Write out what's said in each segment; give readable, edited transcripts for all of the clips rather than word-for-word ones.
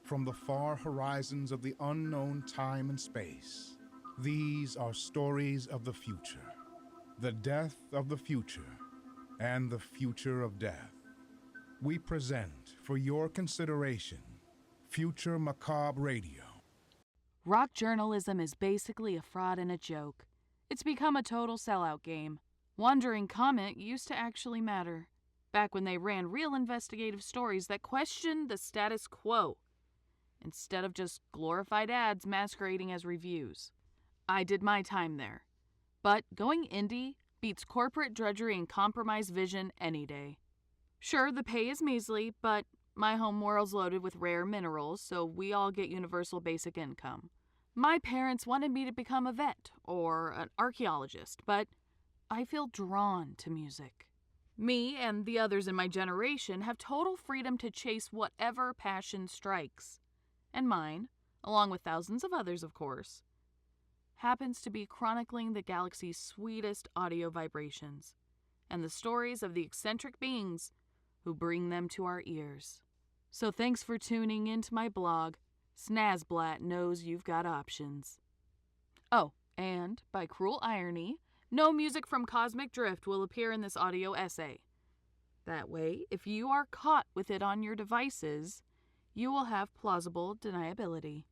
from the far horizons of the unknown time and space. These are stories of the future, the death of the future, and the future of death. We present, for your consideration, Future Macabre Radio. Rock journalism is basically a fraud and a joke. It's become a total sellout game. Wandering Comment used to actually matter, back when they ran real investigative stories that questioned the status quo, instead of just glorified ads masquerading as reviews. I did my time there. But going indie beats corporate drudgery and compromised vision any day. Sure, the pay is measly, but my home world's loaded with rare minerals, so we all get universal basic income. My parents wanted me to become a vet or an archaeologist, but I feel drawn to music. Me and the others in my generation have total freedom to chase whatever passion strikes. And mine, along with thousands of others, of course, happens to be chronicling the galaxy's sweetest audio vibrations and the stories of the eccentric beings who bring them to our ears. So thanks for tuning into my blog. Snazblat knows you've got options. Oh, and by cruel irony, no music from Cosmic Drift will appear in this audio essay. That way, if you are caught with it on your devices, you will have plausible deniability.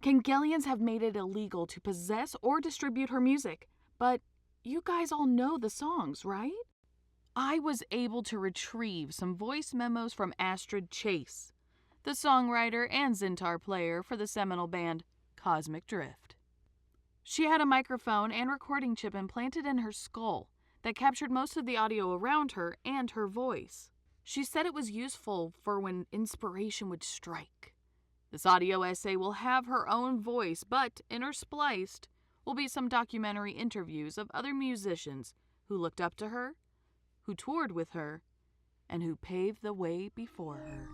Kangelians have made it illegal to possess or distribute her music, but you guys all know the songs, right? I was able to retrieve some voice memos from Astrid Chase, the songwriter and Syntar player for the seminal band Cosmic Drift. She had a microphone and recording chip implanted in her skull that captured most of the audio around her and her voice. She said it was useful for when inspiration would strike. This audio essay will have her own voice, but interspliced will be some documentary interviews of other musicians who looked up to her, who toured with her, and who paved the way before her.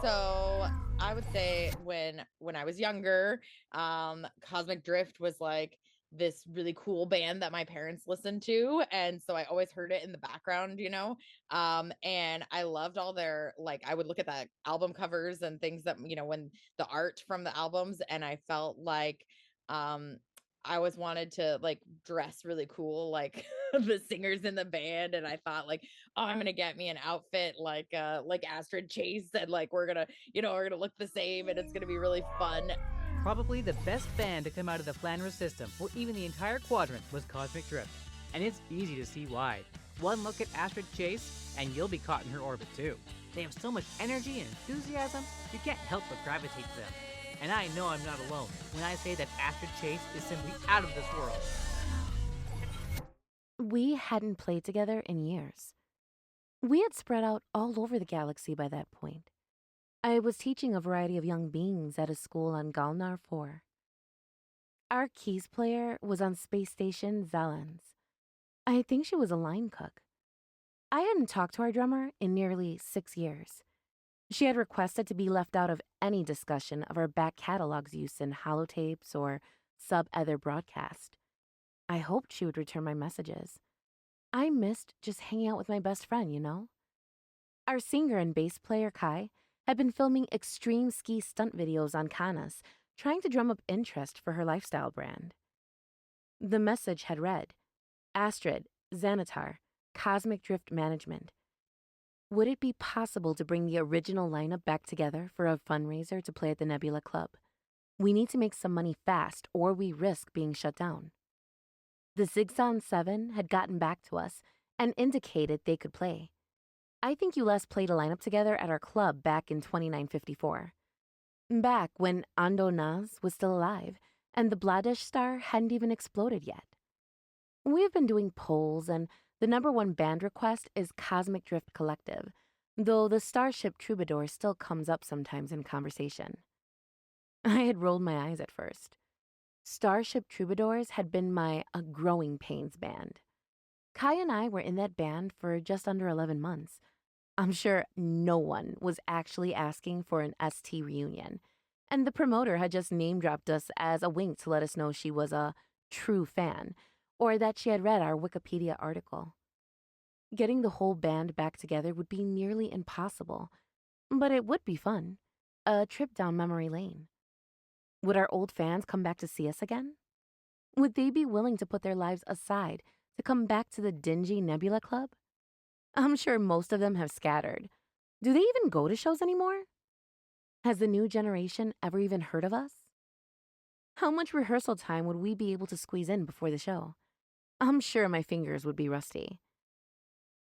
So I would say when I was younger, Cosmic Drift was like this really cool band that my parents listened to, and so I always heard it in the background, and I loved all their, like, I would look at the album covers and things that, when the art from the albums, and I felt like I always wanted to like dress really cool like the singers in the band, and I thought like, oh, I'm gonna get me an outfit like Astrid Chase, and like we're gonna look the same, and it's gonna be really fun. Probably the best band to come out of the Flanders system, or even the entire quadrant, was Cosmic Drift. And it's easy to see why. One look at Astrid Chase, and you'll be caught in her orbit too. They have so much energy and enthusiasm, you can't help but gravitate to them. And I know I'm not alone when I say that Astrid Chase is simply out of this world. We hadn't played together in years. We had spread out all over the galaxy by that point. I was teaching a variety of young beings at a school on Galnar 4. Our keys player was on space station Zalans. I think she was a line cook. I hadn't talked to our drummer in nearly 6 years. She had requested to be left out of any discussion of our back catalog's use in holotapes or sub-ether broadcast. I hoped she would return my messages. I missed just hanging out with my best friend, Our singer and bass player, Kai, had been filming extreme ski stunt videos on Canas, trying to drum up interest for her lifestyle brand. The message had read, Astrid, Xanatar, Cosmic Drift Management. Would it be possible to bring the original lineup back together for a fundraiser to play at the Nebula Club? We need to make some money fast, or we risk being shut down. The Zigzag 7 had gotten back to us and indicated they could play. I think you last played a lineup together at our club back in 2954. Back when Ando Naz was still alive and the Bladish star hadn't even exploded yet. We have been doing polls, and the #1 band request is Cosmic Drift Collective, though the Starship Troubadour still comes up sometimes in conversation. I had rolled my eyes at first. Starship Troubadours had been my A Growing Pains band. Kai and I were in that band for just under 11 months. I'm sure no one was actually asking for an ST reunion, and the promoter had just name-dropped us as a wink to let us know she was a true fan, or that she had read our Wikipedia article. Getting the whole band back together would be nearly impossible, but it would be fun. a trip down memory lane. Would our old fans come back to see us again? Would they be willing to put their lives aside to come back to the dingy Nebula Club? I'm sure most of them have scattered. Do they even go to shows anymore? Has the new generation ever even heard of us? How much rehearsal time would we be able to squeeze in before the show? I'm sure my fingers would be rusty.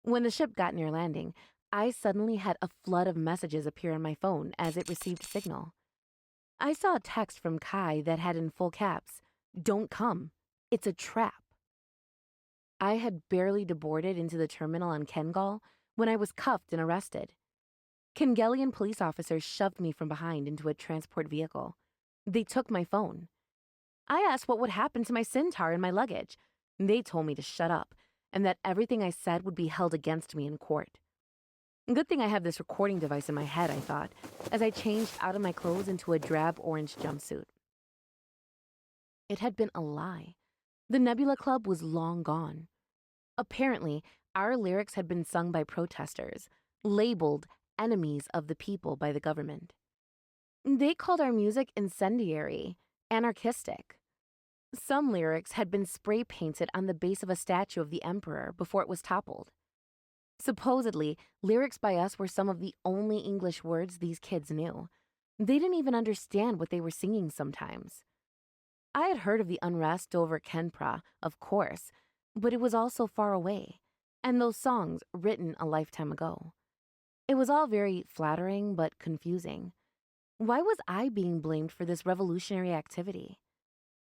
When the ship got near landing, I suddenly had a flood of messages appear on my phone as it received signal. I saw a text from Kai that had in full caps, "Don't come. It's a trap." I had barely deboarded into the terminal on Kengal when I was cuffed and arrested. Kengelian police officers shoved me from behind into a transport vehicle. They took my phone. I asked what would happen to my Syntar and my luggage. They told me to shut up and that everything I said would be held against me in court. Good thing I have this recording device in my head, I thought, as I changed out of my clothes into a drab orange jumpsuit. It had been a lie. The Nebula Club was long gone. Apparently, our lyrics had been sung by protesters, labeled enemies of the people by the government. They called our music incendiary, anarchistic. Some lyrics had been spray painted on the base of a statue of the emperor before it was toppled. Supposedly, lyrics by us were some of the only English words these kids knew. They didn't even understand what they were singing sometimes. I had heard of the unrest over Kenpra, of course, but it was all so far away, and those songs written a lifetime ago. It was all very flattering but confusing. Why was I being blamed for this revolutionary activity?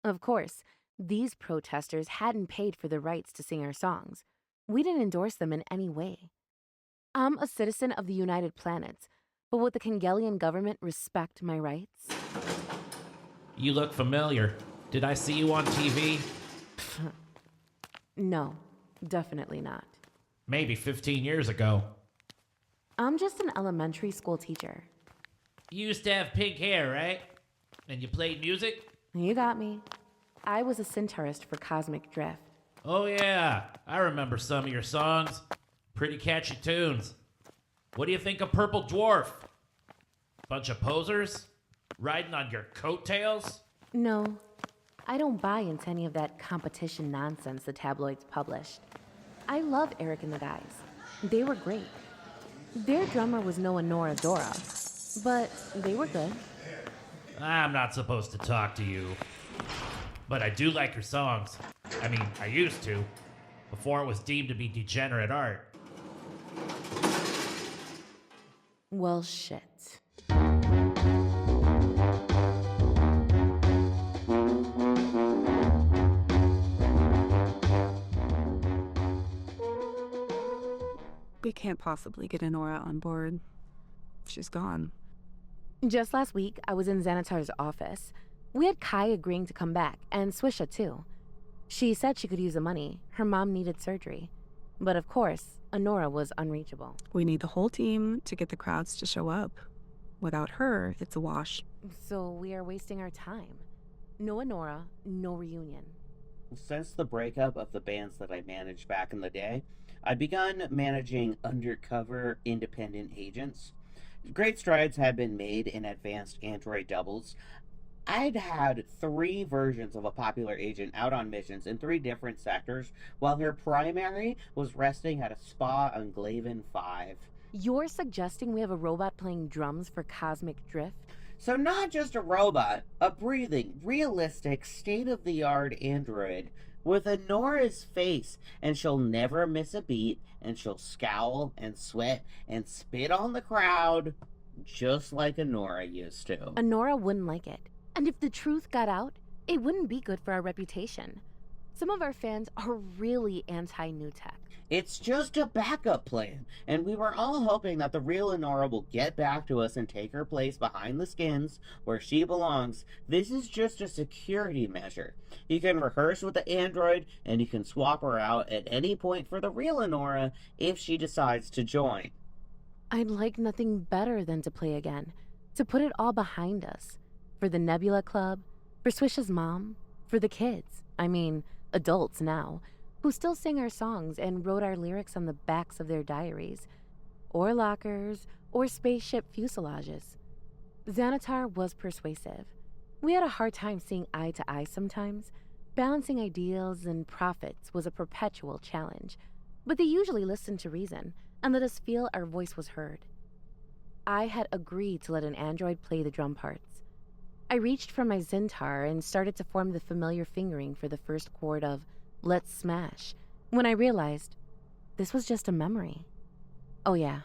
Of course, these protesters hadn't paid for the rights to sing our songs. We didn't endorse them in any way. I'm a citizen of the United Planets, but would the Kengelian government respect my rights? You look familiar. Did I see you on TV? No, definitely not. Maybe 15 years ago. I'm just an elementary school teacher. You used to have pink hair, right? And you played music? You got me. I was a Syntarist for Cosmic Drift. Oh yeah, I remember some of your songs. Pretty catchy tunes. What do you think of Purple Dwarf? Bunch of posers? Riding on your coattails? No, I don't buy into any of that competition nonsense the tabloids published. I love Eric and the guys. They were great. Their drummer was no Anora Dora, but they were good. I'm not supposed to talk to you. But I do like your songs. I mean, I used to. Before it was deemed to be degenerate art. Well, shit. We can't possibly get Anora on board. She's gone. Just last week, I was in Xanatar's office. We had Kai agreeing to come back, and Swisha too. She said she could use the money. Her mom needed surgery. But of course, Anora was unreachable. We need the whole team to get the crowds to show up. Without her, it's a wash. So we are wasting our time. No Anora, no reunion. Since the breakup of the bands that I managed back in the day, I'd begun managing undercover independent agents. Great strides had been made in advanced android doubles. I'd had 3 versions of a popular agent out on missions in 3 different sectors, while her primary was resting at a spa on Glaven 5. You're suggesting we have a robot playing drums for Cosmic Drift? So not just a robot, a breathing, realistic, state-of-the-art android with Anora's face, and she'll never miss a beat, and she'll scowl and sweat and spit on the crowd, just like Anora used to. Anora wouldn't like it. And if the truth got out, it wouldn't be good for our reputation. Some of our fans are really anti-new tech. It's just a backup plan, and we were all hoping that the real Anora will get back to us and take her place behind the skins where she belongs. This is just a security measure. You can rehearse with the android, and you can swap her out at any point for the real Anora if she decides to join. I'd like nothing better than to play again, to put it all behind us. For the Nebula Club, for Swisha's mom, for the kids, I mean, adults now, who still sing our songs and wrote our lyrics on the backs of their diaries, or lockers, or spaceship fuselages. Xanatar was persuasive. We had a hard time seeing eye to eye sometimes. Balancing ideals and profits was a perpetual challenge, but they usually listened to reason and let us feel our voice was heard. I had agreed to let an android play the drum parts. I reached for my Syntar and started to form the familiar fingering for the first chord of Let's Smash when I realized this was just a memory. Oh yeah,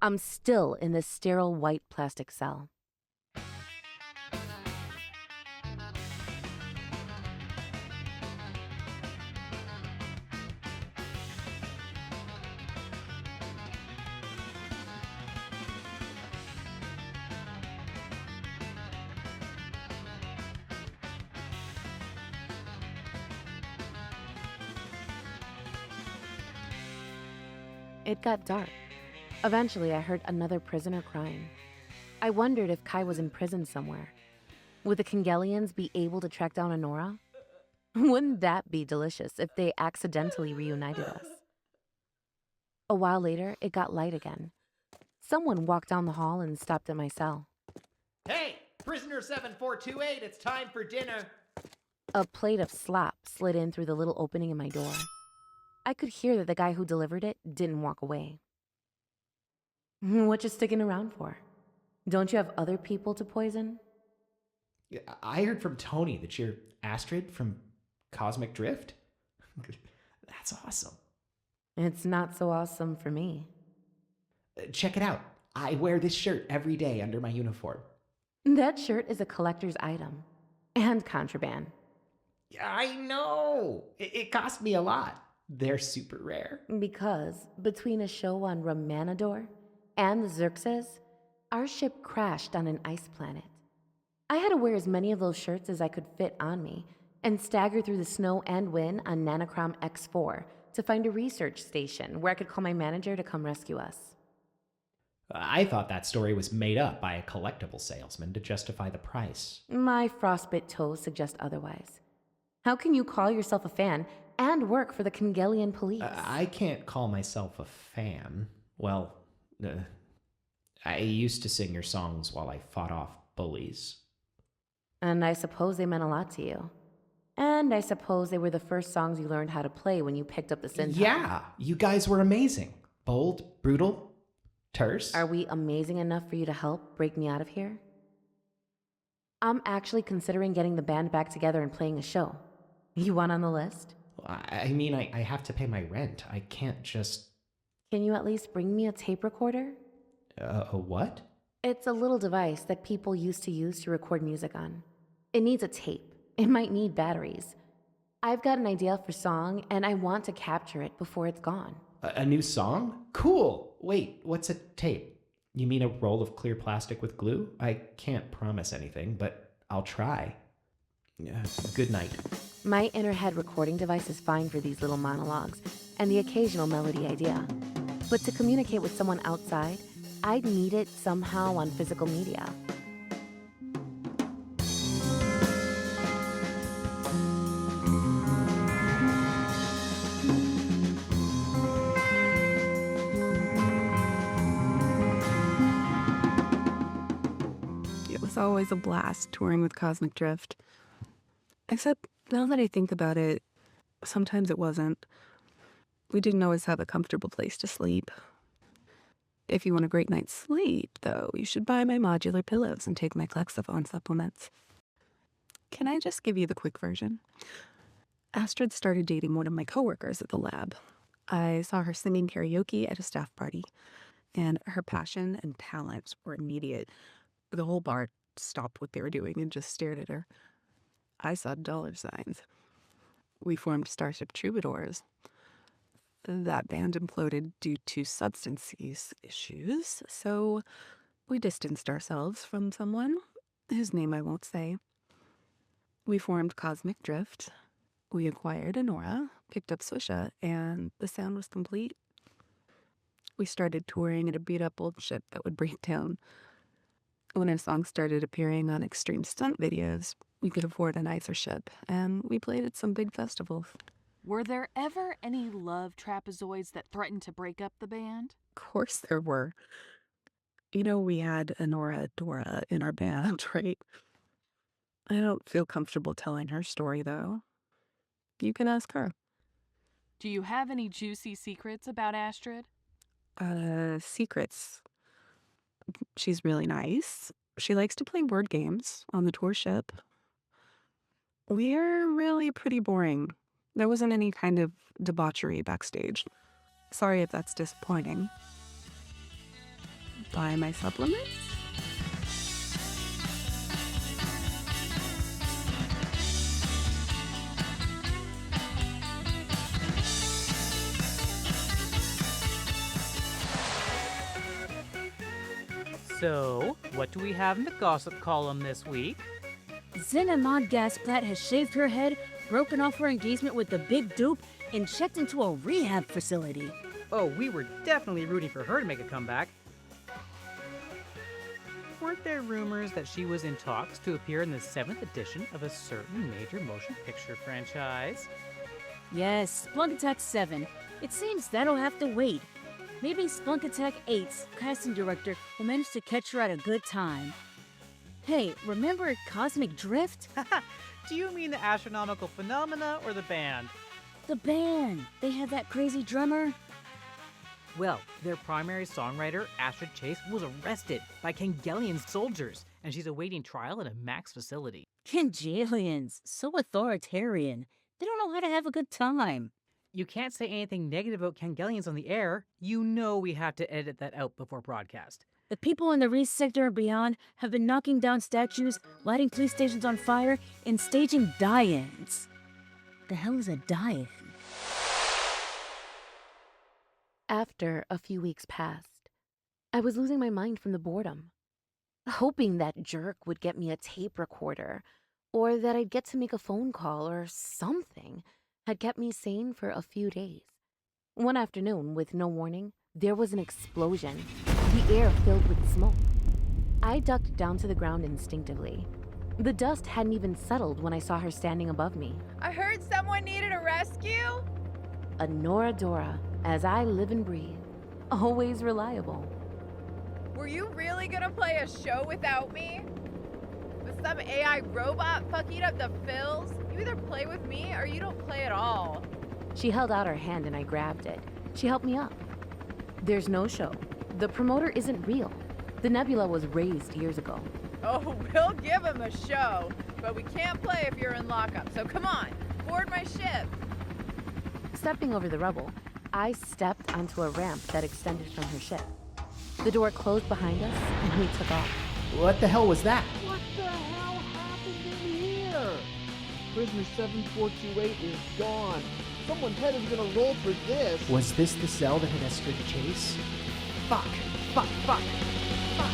I'm still in this sterile white plastic cell. It got dark. Eventually, I heard another prisoner crying. I wondered if Kai was in prison somewhere. Would the Kangelians be able to track down Anora? Wouldn't that be delicious if they accidentally reunited us? A while later, it got light again. Someone walked down the hall and stopped at my cell. Hey, prisoner 7428, it's time for dinner. A plate of slop slid in through the little opening in my door. I could hear that the guy who delivered it didn't walk away. What you sticking around for? Don't you have other people to poison? I heard from Tony that you're Astrid from Cosmic Drift. That's awesome. It's not so awesome for me. Check it out. I wear this shirt every day under my uniform. That shirt is a collector's item. And contraband. I know. It cost me a lot. They're super rare. Because between a show on Romanador and the Xerxes, our ship crashed on an ice planet. I had to wear as many of those shirts as I could fit on me and stagger through the snow and wind on Nanocrom X4 to find a research station where I could call my manager to come rescue us. I thought that story was made up by a collectible salesman to justify the price. My frostbit toes suggest otherwise. How can you call yourself a fan and work for the Kangelian police? I can't call myself a fan. Well, I used to sing your songs while I fought off bullies. And I suppose they meant a lot to you. And I suppose they were the first songs you learned how to play when you picked up the Syntar. Yeah, you guys were amazing. Bold, brutal, terse. Are we amazing enough for you to help break me out of here? I'm actually considering getting the band back together and playing a show. You want on the list? I mean, I have to pay my rent. I can't just... Can you at least bring me a tape recorder? A what? It's a little device that people used to use to record music on. It needs a tape. It might need batteries. I've got an idea for song, and I want to capture it before it's gone. A new song? Cool! Wait, what's a tape? You mean a roll of clear plastic with glue? I can't promise anything, but I'll try. Good night. My inner head recording device is fine for these little monologues and the occasional melody idea. But to communicate with someone outside, I'd need it somehow on physical media. It was always a blast touring with Cosmic Drift. Except now that I think about it, sometimes it wasn't. We didn't always have a comfortable place to sleep. If you want a great night's sleep, though, you should buy my modular pillows and take my Klexophone supplements. Can I just give you the quick version? Astrid started dating one of my coworkers at the lab. I saw her singing karaoke at a staff party, and her passion and talent were immediate. The whole bar stopped what they were doing and just stared at her. I saw dollar signs. We formed Starship Troubadours. That band imploded due to substance use issues, so we distanced ourselves from someone, whose name I won't say. We formed Cosmic Drift. We acquired Anora, picked up Swisha, and the sound was complete. We started touring at a beat-up old ship that would break down. When a song started appearing on extreme stunt videos, we could afford a nicer ship, and we played at some big festivals. Were there ever any love trapezoids that threatened to break up the band? Of course there were. You know, we had Anora Dora in our band, right? I don't feel comfortable telling her story, though. You can ask her. Do you have any juicy secrets about Astrid? Secrets. She's really nice. She likes to play board games on the tour ship. We're really pretty boring. There wasn't any kind of debauchery backstage. Sorry if that's disappointing. Buy my supplements? So, what do we have in the gossip column this week? Shoonoo Gasplat has shaved her head, broken off her engagement with the big dupe, and checked into a rehab facility. Oh, we were definitely rooting for her to make a comeback. Weren't there rumors that she was in talks to appear in the 7th edition of a certain major motion picture franchise? Yes, Splunk Attack 7. It seems that'll have to wait. Maybe Splunk Attack 8's casting director will manage to catch her at a good time. Hey, remember Cosmic Drift? Do you mean the astronomical phenomena or the band? The band. They had that crazy drummer. Well, their primary songwriter, Astrid Chase, was arrested by Kangelian soldiers, and she's awaiting trial in a Max facility. Kangelians, so authoritarian. They don't know how to have a good time. You can't say anything negative about Kangelians on the air. You know we have to edit that out before broadcast. The people in the Reese sector and beyond have been knocking down statues, lighting police stations on fire, and staging die-ins. The hell is a die-in? After a few weeks passed, I was losing my mind from the boredom. Hoping that jerk would get me a tape recorder, or that I'd get to make a phone call or something, had kept me sane for a few days. One afternoon, with no warning, there was an explosion, the air filled with smoke. I ducked down to the ground instinctively. The dust hadn't even settled when I saw her standing above me. I heard someone needed a rescue. Anora Dora, as I live and breathe, always reliable. Were you really gonna play a show without me? With some AI robot fucking up the fills? You either play with me or you don't play at all. She held out her hand and I grabbed it. She helped me up. There's no show. The promoter isn't real. The nebula was raised years ago. Oh, we'll give him a show, but we can't play if you're in lockup, so come on, board my ship. Stepping over the rubble, I stepped onto a ramp that extended from her ship. The door closed behind us and we took off. What the hell was that? What the hell happened in here? Prisoner 7428 is gone. Someone's head is gonna roll for this. Was this the cell that had Astrid Chase? Fuck! Fuck! Fuck! Fuck!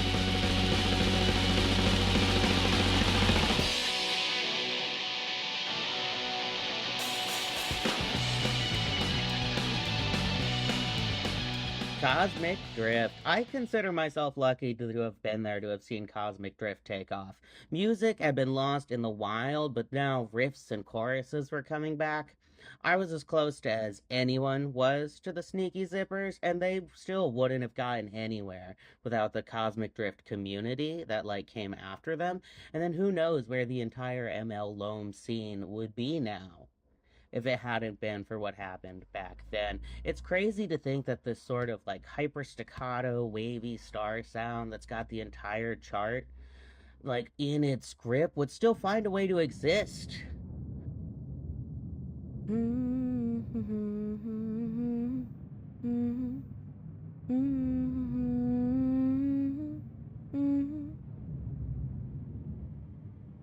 Cosmic Drift. I consider myself lucky to have been there to have seen Cosmic Drift take off. Music had been lost in the wild, but now riffs and choruses were coming back. I was as close to as anyone was to the Sneaky Zippers, and they still wouldn't have gotten anywhere without the Cosmic Drift community that, came after them. And then who knows where the entire ML Loam scene would be now if it hadn't been for what happened back then. It's crazy to think that this sort of hyper staccato, wavy star sound that's got the entire chart in its grip would still find a way to exist.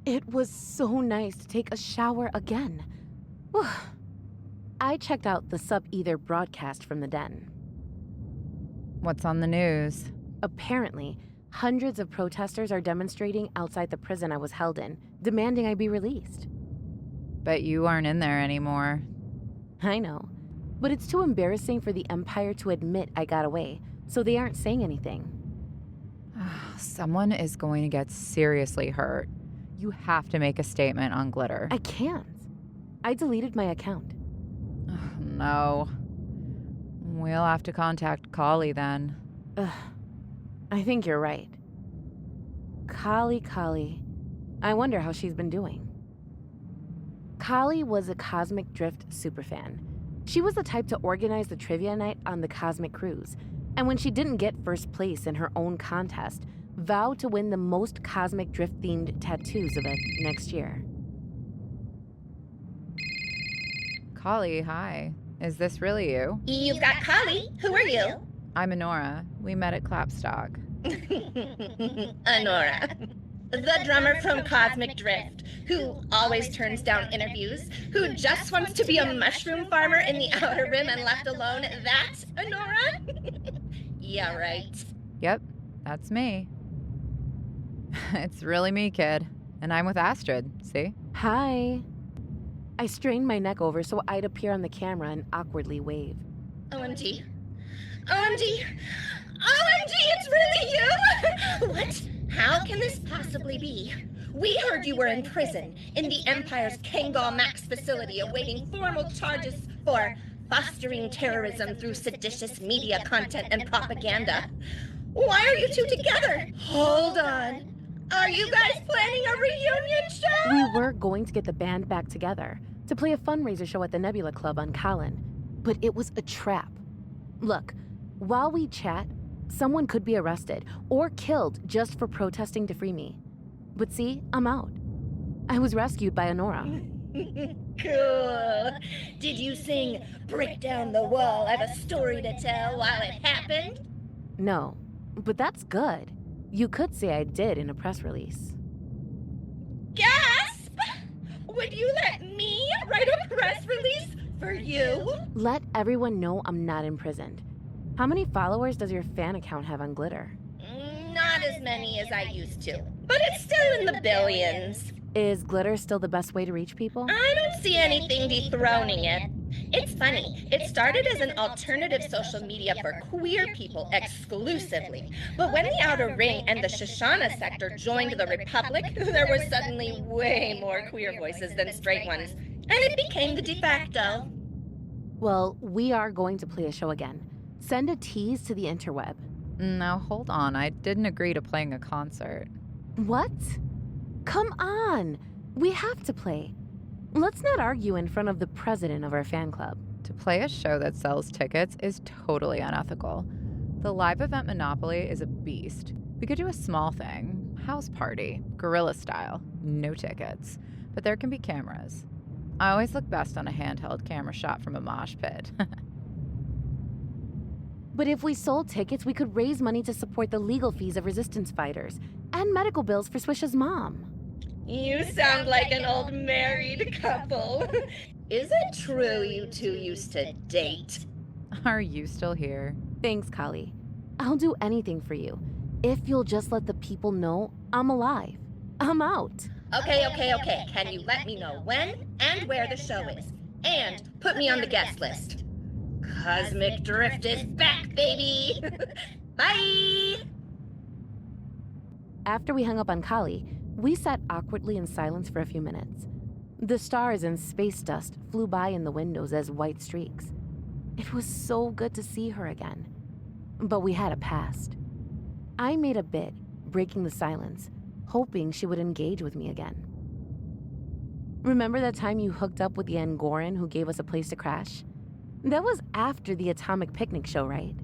It was so nice to take a shower again. Whew. I checked out the Sub-Ether broadcast from the den. What's on the news? Apparently, hundreds of protesters are demonstrating outside the prison I was held in, demanding I be released. Bet you aren't in there anymore. I know, but it's too embarrassing for the Empire to admit I got away, so they aren't saying anything. Someone is going to get seriously hurt. You have to make a statement on Glitter. I can't. I deleted my account. No. We'll have to contact Kolly then. I think you're right. Kolly. I wonder how she's been doing. Kolly was a Cosmic Drift superfan. She was the type to organize the trivia night on the Cosmic Cruise, and when she didn't get first place in her own contest, vowed to win the most Cosmic Drift-themed tattoos of it next year. Kolly, hi. Is this really you? You've got Kolly. Who are you? I'm Anora. We met at Clapstock. Anora. The drummer from Cosmic Drift, who always turns down interviews, who just wants to be a mushroom farmer in the Outer Rim and left alone. That's Anora? Yeah, right. Yep, that's me. It's really me, kid. And I'm with Astrid, see? Hi. I strained my neck over so I'd appear on the camera and awkwardly wave. OMG. OMG! OMG, it's really you! What? How can this possibly be? We heard you were in prison, in the Empire's Kangol Max facility, awaiting formal charges for fostering terrorism through seditious media content and propaganda. Why are you two together? Hold on. Are you guys planning a reunion show? We were going to get the band back together to play a fundraiser show at the Nebula Club on Colin, but it was a trap. Look, while we chat, someone could be arrested or killed just for protesting to free me. But see, I'm out. I was rescued by Anora. Cool. Did you sing Break Down the Wall, I Have a Story to Tell while it happened? No, but that's good. You could say I did in a press release. Gasp! Would you let me write a press release for you? Let everyone know I'm not imprisoned. How many followers does your fan account have on Glitter? Not as many as I used to, but it's still in the billions. Is Glitter still the best way to reach people? I don't see anything dethroning it. It's funny, it started as an alternative social media for queer people exclusively. But when the Outer Ring and the Shoshana sector joined the Republic, there were suddenly way more queer voices than straight ones, and it became the de facto. Well, we are going to play a show again. Send a tease to the interweb. Now, hold on. I didn't agree to playing a concert. What? Come on! We have to play. Let's not argue in front of the president of our fan club. To play a show that sells tickets is totally unethical. The live event monopoly is a beast. We could do a small thing. House party. Guerrilla style. No tickets. But there can be cameras. I always look best on a handheld camera shot from a mosh pit. But if we sold tickets, we could raise money to support the legal fees of resistance fighters and medical bills for Swisha's mom. You sound like an old married couple. Is it true you two used to date? Are you still here? Thanks, Kolly. I'll do anything for you. If you'll just let the people know I'm alive. I'm out. Okay. Can you let me know when and where the show is? And put me on the guest list. Cosmic Drift is back, baby! Bye! After we hung up on Kolly, we sat awkwardly in silence for a few minutes. The stars and space dust flew by in the windows as white streaks. It was so good to see her again. But we had a past. I made a bid, breaking the silence, hoping she would engage with me again. Remember that time you hooked up with the Angoran who gave us a place to crash? That was after the Atomic Picnic show, right?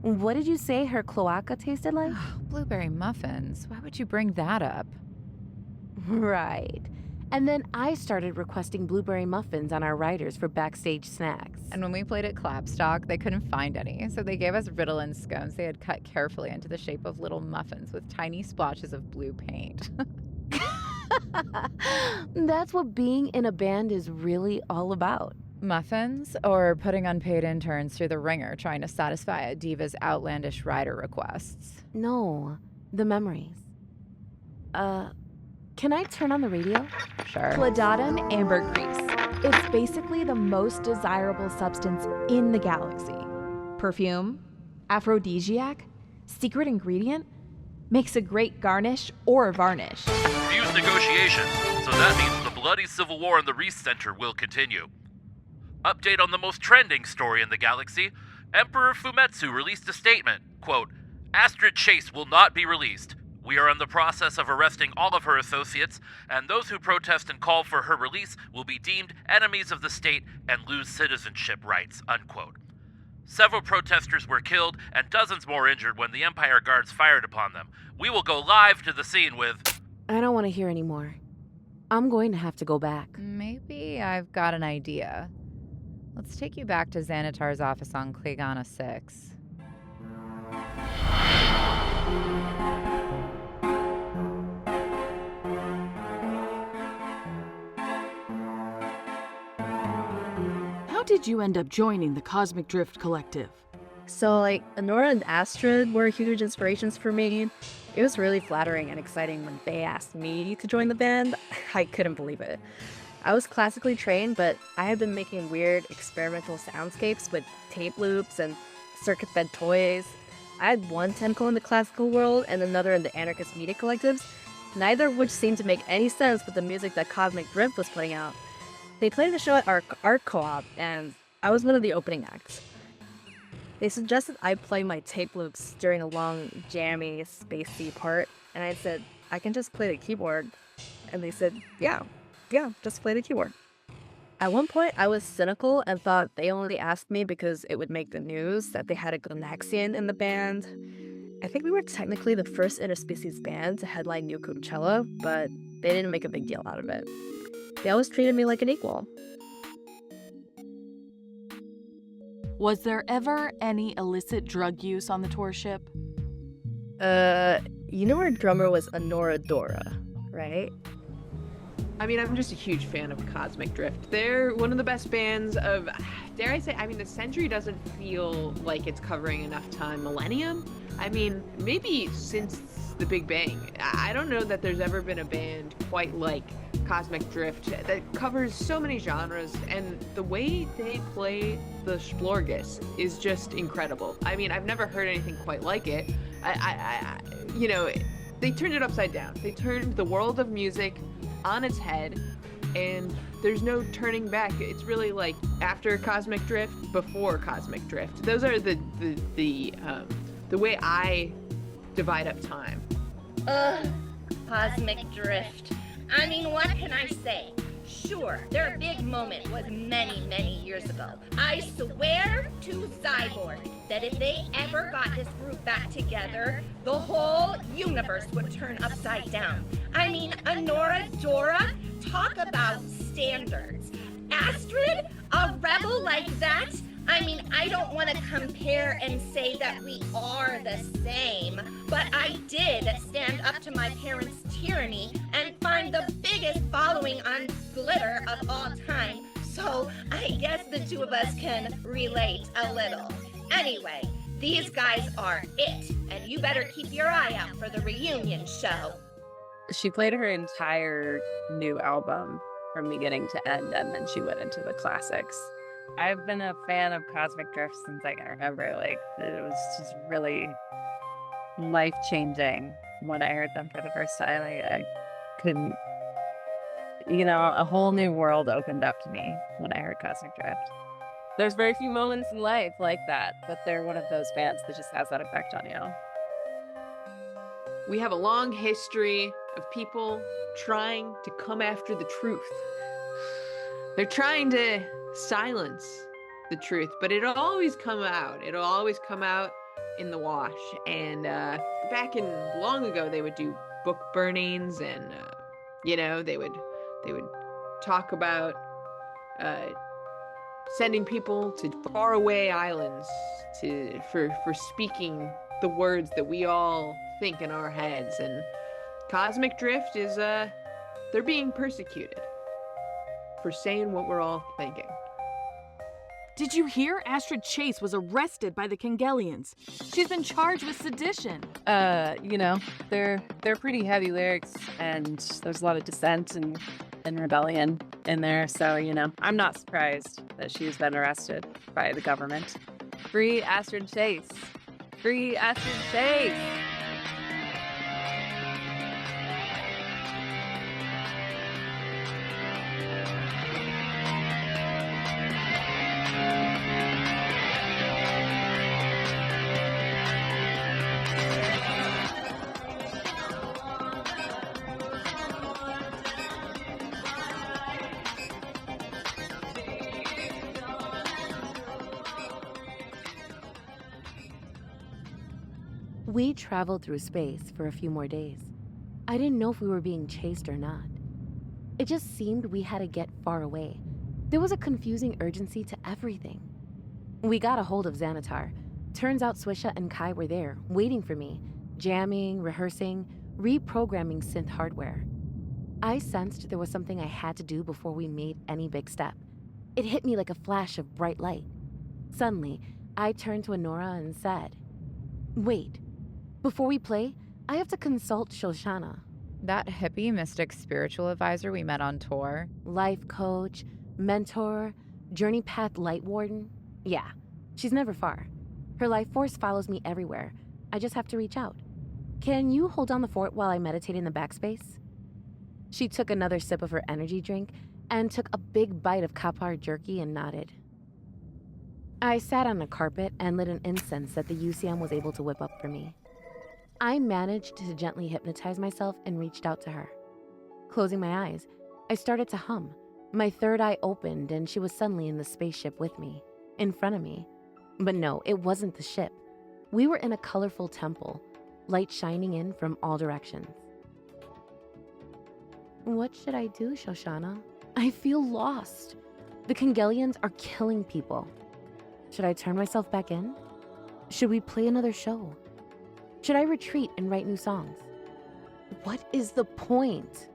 What did you say her cloaca tasted like? Blueberry muffins. Why would you bring that up? Right. And then I started requesting blueberry muffins on our riders for backstage snacks. And when we played at Clapstock, they couldn't find any, so they gave us Ritalin scones they had cut carefully into the shape of little muffins with tiny splotches of blue paint. That's what being in a band is really all about. Muffins, or putting unpaid interns through the ringer trying to satisfy a diva's outlandish rider requests? No, the memories. Can I turn on the radio? Sure. Pladatum ambergris. It's basically the most desirable substance in the galaxy. Perfume, aphrodisiac, secret ingredient, makes a great garnish or varnish. Fuse negotiation, so that means the bloody civil war in the Reese Center will continue. Update on the most trending story in the galaxy. Emperor Fumetsu released a statement, quote, Astrid Chase will not be released. We are in the process of arresting all of her associates, and those who protest and call for her release will be deemed enemies of the state and lose citizenship rights, unquote. Several protesters were killed and dozens more injured when the Empire Guards fired upon them. We will go live to the scene with... I don't want to hear anymore. I'm going to have to go back. Maybe I've got an idea. Let's take you back to Xanatar's office on Klagana 6. How did you end up joining the Cosmic Drift Collective? So, Anora and Astrid were huge inspirations for me. It was really flattering and exciting when they asked me to join the band. I couldn't believe it. I was classically trained, but I had been making weird experimental soundscapes with tape loops and circuit-fed toys. I had one tentacle in the classical world and another in the anarchist media collectives, neither of which seemed to make any sense with the music that Cosmic Drift was putting out. They played a show at our art co-op, and I was one of the opening acts. They suggested I play my tape loops during a long, jammy, spacey part, and I said, I can just play the keyboard. And they said, yeah, just play the keyboard. At one point, I was cynical and thought they only asked me because it would make the news that they had a Glanaxian in the band. I think we were technically the first interspecies band to headline New Coachella, but they didn't make a big deal out of it. They always treated me like an equal. Was there ever any illicit drug use on the tour ship? You know our drummer was Anora Dora, right? I mean, I'm just a huge fan of Cosmic Drift. They're one of the best bands of, dare I say, the century doesn't feel like it's covering enough time. Millennium? I mean, maybe since the Big Bang. I don't know that there's ever been a band quite like Cosmic Drift that covers so many genres, and the way they play the Splorgus is just incredible. I mean, I've never heard anything quite like it. They turned it upside down. They turned the world of music on its head, and there's no turning back. It's really like after Cosmic Drift, before Cosmic Drift. Those are the way I divide up time. Cosmic Drift. I mean, what can I say? Sure, their big moment was many, many years ago. I swear to Zyborg that if they ever got this group back together, the whole universe would turn upside down. I mean, Anora Dora, talk about standards. Astrid, a rebel like that? I mean, I don't want to compare and say that we are the same, but I did stand up to my parents' tyranny and find the biggest following on Glitter of all time. So I guess the two of us can relate a little. Anyway, these guys are it, and you better keep your eye out for the reunion show. She played her entire new album from beginning to end, and then she went into the classics. I've been a fan of Cosmic Drift since I can remember. It was just really life-changing when I heard them for the first time. I couldn't, a whole new world opened up to me when I heard Cosmic Drift. There's very few moments in life like that, but they're one of those bands that just has that effect on you. We have a long history of people trying to come after the truth. They're trying to silence the truth, but it'll always come out. It'll always come out in the wash. And back in long ago, they would do book burnings, and they would talk about sending people to faraway islands for speaking the words that we all think in our heads. And Cosmic Drift is they're being persecuted for saying what we're all thinking. Did you hear Astrid Chase was arrested by the Kangelians? She's been charged with sedition. They're pretty heavy lyrics, and there's a lot of dissent and rebellion in there. So, I'm not surprised that she's been arrested by the government. Free Astrid Chase. Free Astrid Chase. We traveled through space for a few more days. I didn't know if we were being chased or not. It just seemed we had to get far away. There was a confusing urgency to everything. We got a hold of Xanatar. Turns out Swisha and Kai were there, waiting for me, jamming, rehearsing, reprogramming synth hardware. I sensed there was something I had to do before we made any big step. It hit me like a flash of bright light. Suddenly, I turned to Anora and said, "Wait, before we play, I have to consult Shoshana." That hippie mystic spiritual advisor we met on tour? Life coach, mentor, journey path light warden. Yeah, she's never far. Her life force follows me everywhere. I just have to reach out. Can you hold down the fort while I meditate in the backspace? She took another sip of her energy drink and took a big bite of kapar jerky and nodded. I sat on a carpet and lit an incense that the UCM was able to whip up for me. I managed to gently hypnotize myself and reached out to her. Closing my eyes, I started to hum. My third eye opened and she was suddenly in the spaceship with me, in front of me. But no, it wasn't the ship. We were in a colorful temple, light shining in from all directions. What should I do, Shoshana? I feel lost. The Kangelians are killing people. Should I turn myself back in? Should we play another show? Should I retreat and write new songs? What is the point?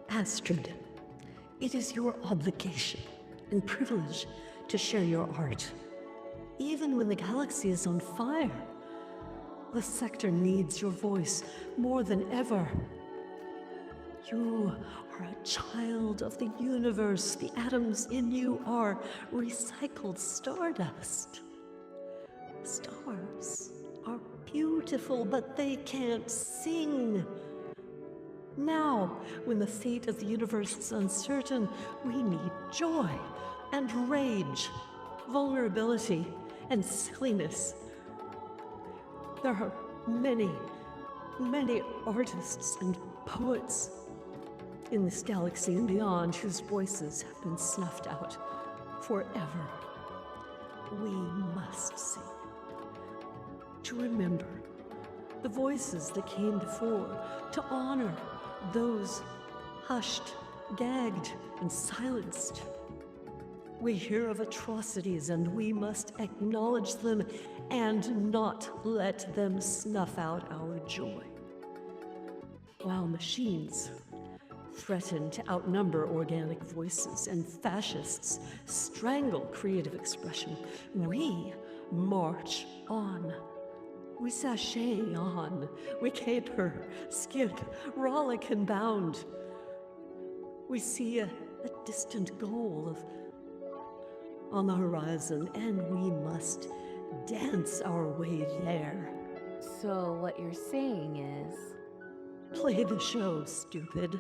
Astrid, it is your obligation and privilege to share your art. Even when the galaxy is on fire, the sector needs your voice more than ever. You are a child of the universe. The atoms in you are recycled stardust. Stars are beautiful, but they can't sing. Now, when the fate of the universe is uncertain, we need joy and rage, vulnerability and silliness. There are many, many artists and poets in this galaxy and beyond whose voices have been snuffed out forever. We must sing to remember the voices that came before, to honor those hushed, gagged, and silenced. We hear of atrocities and we must acknowledge them and not let them snuff out our joy. While machines threaten to outnumber organic voices and fascists strangle creative expression, we march on. We sashay on. We caper, skip, rollick, and bound. We see a distant goal on the horizon, and we must dance our way there. So what you're saying is... Play the show, stupid.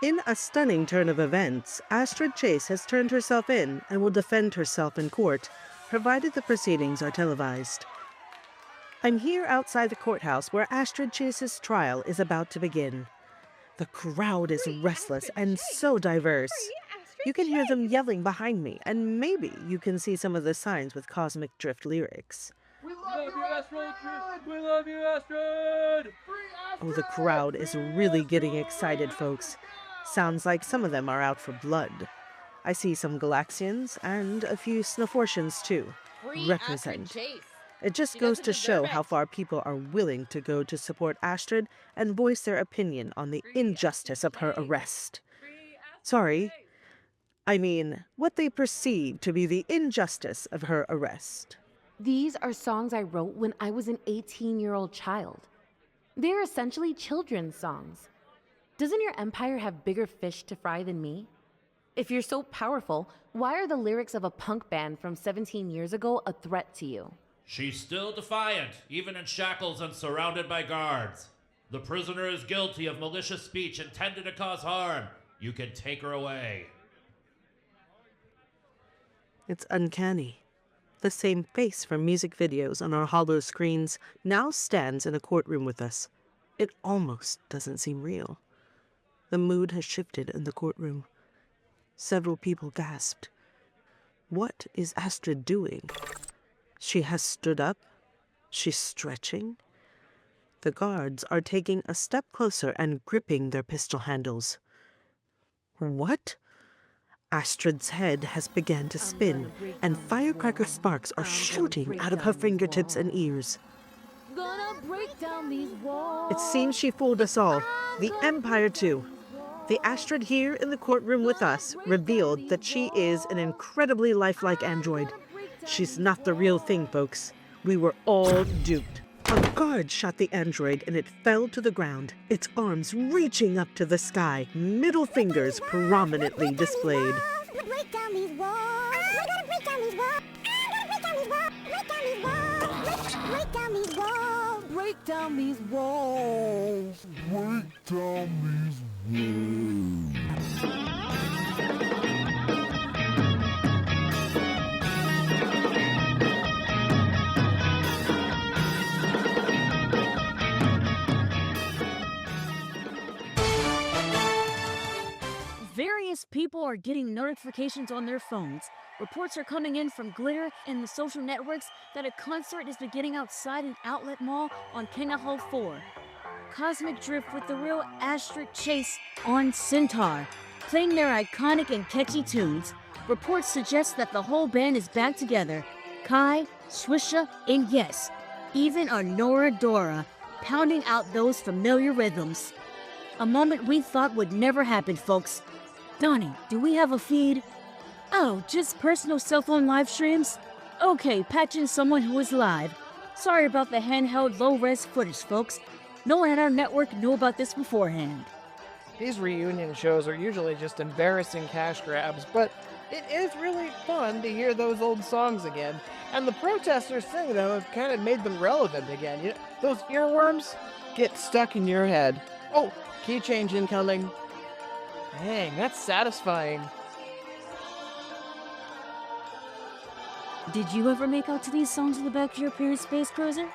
In a stunning turn of events, Astrid Chase has turned herself in and will defend herself in court, provided the proceedings are televised. I'm here outside the courthouse where Astrid Chase's trial is about to begin. The crowd is restless and so diverse. You can hear them yelling behind me, and maybe you can see some of the signs with Cosmic Drift lyrics. We love you, Astrid! We love you, Astrid! Oh, the crowd is really getting excited, folks. Sounds like some of them are out for blood. I see some Glanaxians and a few Snufortians too. Represent. It just goes to show how far people are willing to go to support Astrid and voice their opinion on the injustice of her arrest. Sorry. I mean, what they perceive to be the injustice of her arrest. These are songs I wrote when I was an 18-year-old child. They're essentially children's songs. Doesn't your empire have bigger fish to fry than me? If you're so powerful, why are the lyrics of a punk band from 17 years ago a threat to you? She's still defiant, even in shackles and surrounded by guards. The prisoner is guilty of malicious speech intended to cause harm. You can take her away. It's uncanny. The same face from music videos on our hollow screens now stands in a courtroom with us. It almost doesn't seem real. The mood has shifted in the courtroom. Several people gasped. What is Astrid doing? She has stood up. She's stretching. The guards are taking a step closer and gripping their pistol handles. What? Astrid's head has begun to spin, and firecracker sparks are shooting out of her fingertips and ears. Gonna break down these walls. It seems she fooled us all. The Empire, too. The Astrid here in the courtroom with us revealed that she is an incredibly lifelike android. She's not the real thing, folks. We were all duped. A guard shot the android and it fell to the ground, its arms reaching up to the sky, middle fingers prominently displayed. Break down these walls. We gotta break down these walls. Break down these walls. Break down these walls. Break down these walls. Break down these walls. Break down these walls. Various people are getting notifications on their phones. Reports are coming in from Glitter and the social networks that a concert is beginning outside an outlet mall on Kinaho 4. Cosmic Drift with the real Astrid Chase on Syntar, playing their iconic and catchy tunes. Reports suggest that the whole band is back together. Kai, Swisha, and yes, even Anora Dora, pounding out those familiar rhythms. A moment we thought would never happen, folks. Donnie, do we have a feed? Oh, just personal cell phone live streams? Okay, patch in someone who is live. Sorry about the handheld low-res footage, folks. No one at our network knew about this beforehand. These reunion shows are usually just embarrassing cash grabs, but it is really fun to hear those old songs again. And the protesters singing them have kind of made them relevant again. You know, those earworms get stuck in your head. Oh, key change incoming. Dang, that's satisfying. Did you ever make out to these songs in the back of your parents' space cruiser?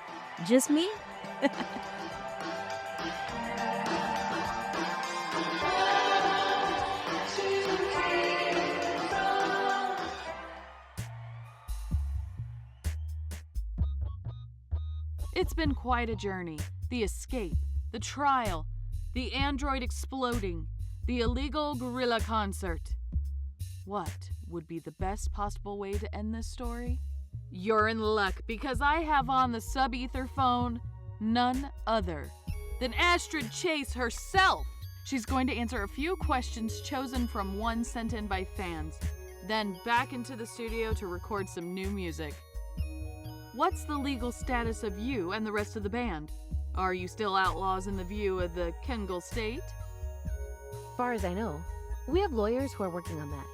Just me? It's been quite a journey. The escape, the trial, the android exploding, the illegal guerrilla concert. What would be the best possible way to end this story? You're in luck because I have on the sub-ether phone none other than Astrid Chase herself. She's going to answer a few questions chosen from one sent in by fans, then back into the studio to record some new music. What's the legal status of you and the rest of the band? Are you still outlaws in the view of the Kengal state? Far as I know, we have lawyers who are working on that.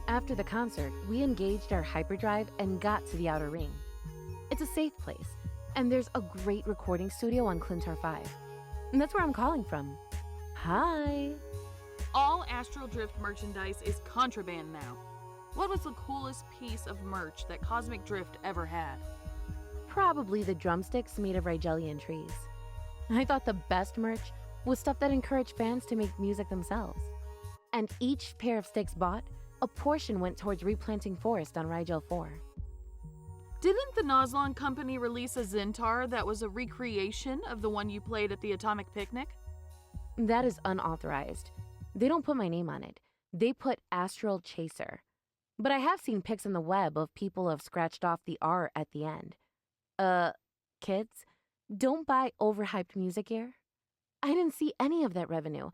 After the concert, we engaged our hyperdrive and got to the Outer Ring. It's a safe place, and there's a great recording studio on Clintar 5. And that's where I'm calling from. Hi! All Astral Drift merchandise is contraband now. What was the coolest piece of merch that Cosmic Drift ever had? Probably the drumsticks made of Rigelian trees. I thought the best merch was stuff that encouraged fans to make music themselves. And each pair of sticks bought, a portion went towards replanting forest on Rigel 4. Didn't the Nozlon company release a Syntar that was a recreation of the one you played at the Atomic Picnic? That is unauthorized. They don't put my name on it. They put Astral Chaser. But I have seen pics on the web of people who have scratched off the R at the end. Kids, don't buy overhyped music gear. I didn't see any of that revenue.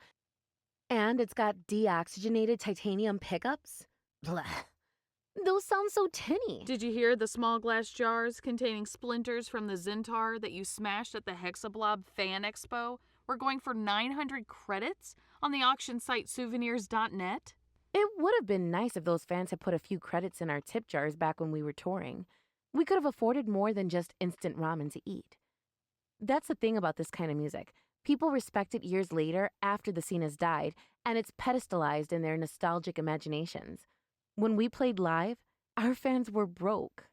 And it's got deoxygenated titanium pickups. Blah. Those sound so tinny. Did you hear the small glass jars containing splinters from the Syntar that you smashed at the Hexablob Fan Expo were going for 900 credits on the auction site souvenirs.net? It would have been nice if those fans had put a few credits in our tip jars back when we were touring. We could have afforded more than just instant ramen to eat. That's the thing about this kind of music. People respect it years later after the scene has died, and it's pedestalized in their nostalgic imaginations. When we played live, our fans were broke.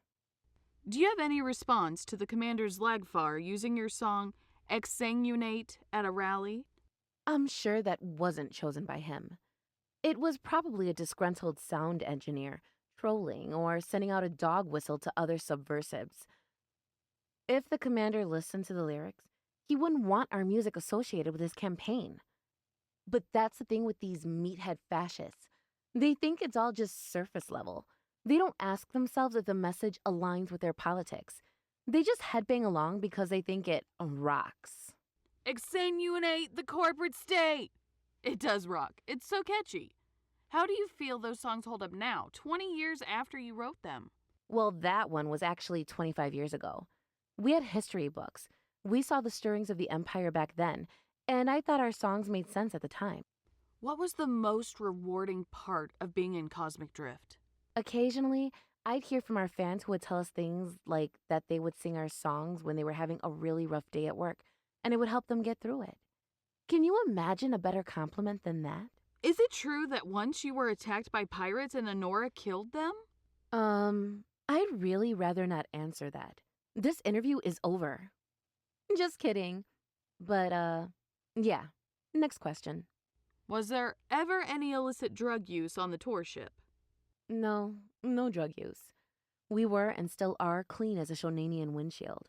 Do you have any response to the commander's Lagfar using your song Exsanguinate at a rally? I'm sure that wasn't chosen by him. It was probably a disgruntled sound engineer, trolling, or sending out a dog whistle to other subversives. If the commander listened to the lyrics, he wouldn't want our music associated with his campaign. But that's the thing with these meathead fascists. They think it's all just surface level. They don't ask themselves if the message aligns with their politics. They just headbang along because they think it rocks. Extenuate the corporate state! It does rock. It's so catchy. How do you feel those songs hold up now, 20 years after you wrote them? Well, that one was actually 25 years ago. We had history books. We saw the stirrings of the empire back then, and I thought our songs made sense at the time. What was the most rewarding part of being in Cosmic Drift? Occasionally, I'd hear from our fans who would tell us things like that they would sing our songs when they were having a really rough day at work, and it would help them get through it. Can you imagine a better compliment than that? Is it true that once you were attacked by pirates and Anora killed them? I'd really rather not answer that. This interview is over. Just kidding. But, yeah. Next question. Was there ever any illicit drug use on the tour ship? No drug use. We were and still are clean as a Shoonanian windshield.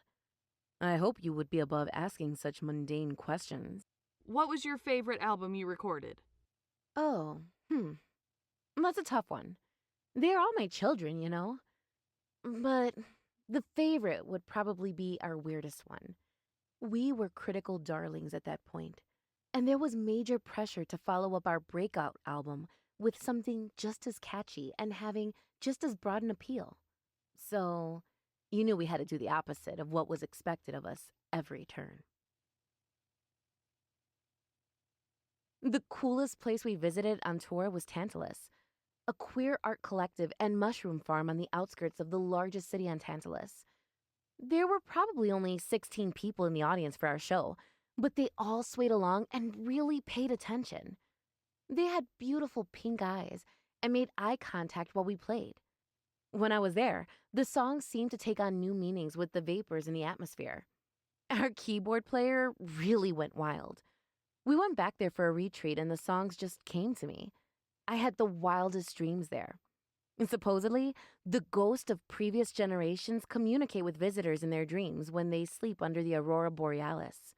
I hope you would be above asking such mundane questions. What was your favorite album you recorded? Oh, That's a tough one. They're all my children, you know. But the favorite would probably be our weirdest one. We were critical darlings at that point, and there was major pressure to follow up our breakout album with something just as catchy and having just as broad an appeal. So, you knew we had to do the opposite of what was expected of us every turn. The coolest place we visited on tour was Tantalus, a queer art collective and mushroom farm on the outskirts of the largest city on Tantalus. There were probably only 16 people in the audience for our show, but they all swayed along and really paid attention. They had beautiful pink eyes and made eye contact while we played. When I was there, the songs seemed to take on new meanings with the vapors in the atmosphere. Our keyboard player really went wild. We went back there for a retreat and the songs just came to me. I had the wildest dreams there. And supposedly, the ghosts of previous generations communicate with visitors in their dreams when they sleep under the aurora borealis.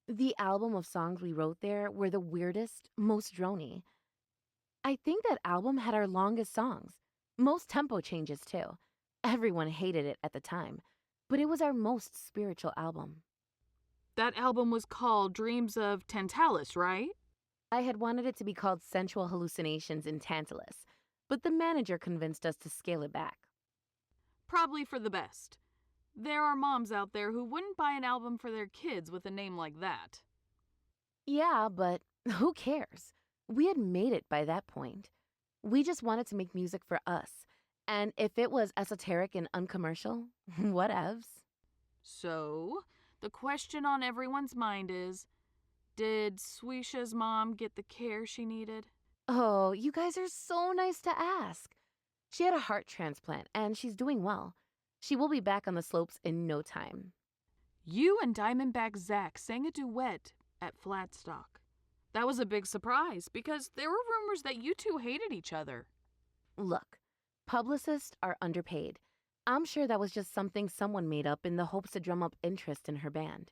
The album of songs we wrote there were the weirdest, most drony. I think that album had our longest songs, most tempo changes too. Everyone hated it at the time, but it was our most spiritual album. That album was called Dreams of Tantalus, right? I had wanted it to be called Sensual Hallucinations in Tantalus, but the manager convinced us to scale it back. Probably for the best. There are moms out there who wouldn't buy an album for their kids with a name like that. Yeah, but who cares? We had made it by that point. We just wanted to make music for us, and if it was esoteric and uncommercial, whatevs. So, the question on everyone's mind is, did Swisha's mom get the care she needed? Oh, you guys are so nice to ask. She had a heart transplant, and she's doing well. She will be back on the slopes in no time. You and Diamondback Zach sang a duet at Flatstock. That was a big surprise, because there were rumors that you two hated each other. Look, publicists are underpaid. I'm sure that was just something someone made up in the hopes to drum up interest in her band.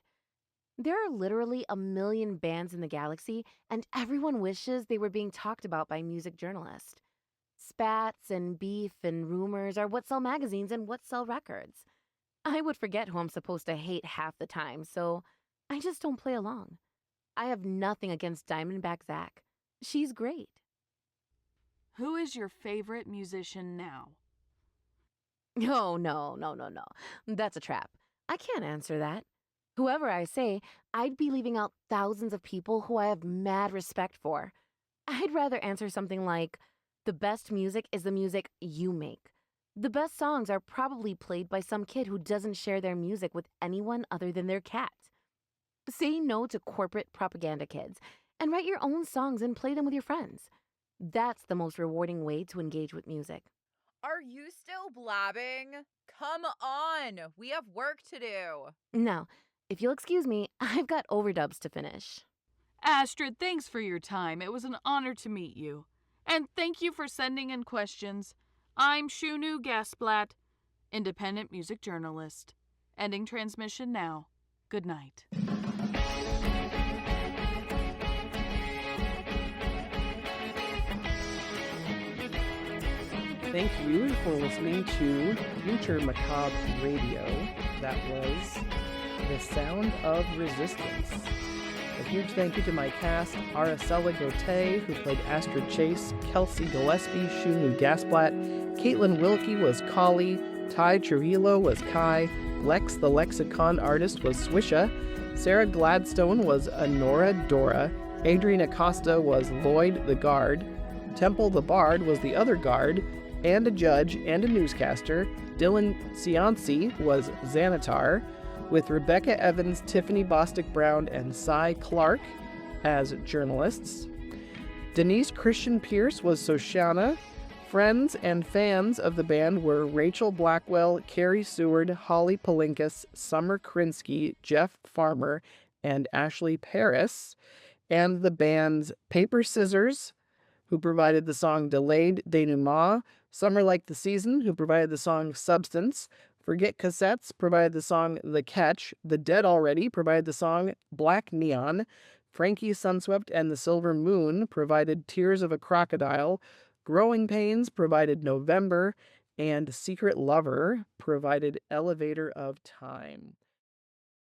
There are literally 1 million bands in the galaxy, and everyone wishes they were being talked about by music journalists. Spats and beef and rumors are what sell magazines and what sell records. I would forget who I'm supposed to hate half the time, so I just don't play along. I have nothing against Diamondback Zach. She's great. Who is your favorite musician now? Oh, no. That's a trap. I can't answer that. Whoever I say, I'd be leaving out thousands of people who I have mad respect for. I'd rather answer something like, the best music is the music you make. The best songs are probably played by some kid who doesn't share their music with anyone other than their cat. Say no to corporate propaganda kids and write your own songs and play them with your friends. That's the most rewarding way to engage with music. Are you still blabbing? Come on, we have work to do. Now, if you'll excuse me, I've got overdubs to finish. Astrid, thanks for your time. It was an honor to meet you. And thank you for sending in questions. I'm Shoonoo Gasplat, independent music journalist. Ending transmission now. Good night. Thank you for listening to Future Macabre Radio. That was The Sound of Resistance. A huge thank you to my cast, Aracelis Gotay, who played Astrid Chase, Kelsey Gillespie, Shoonoo Gasplat, Caitlin Wilkey was Kolly, Tai Trujillo was Kai, Lex the Lexicon Artist was Swisha, Sara Gladstone was Anora Dora, Adrian Acosta was Lloyd the Guard, Temple the Bard was the other guard, and a judge and a newscaster. Dylan Cianci was Xanatar, with Rebecca Evans, Tiffany Bostick-Brown, and Cy Clark as journalists. Denise Christian Pierce was Soshana. Friends and fans of the band were Rachel Blackwell, Carrie Seward, Holly Palinkas, Summer Krinsky, Jeff Farmer, and Ashley Paris. And the band's Paper Scissors, who provided the song Delayed Denouement, Summer Like the Season, who provided the song Substance, Forget Cassettes provided the song The Catch, The Dead Already provided the song Black Neon, Frankie Sunswept and the Silver Moon provided Tears of a Crocodile, Growing Pains provided November, and Secret Lover provided Elevator of Time.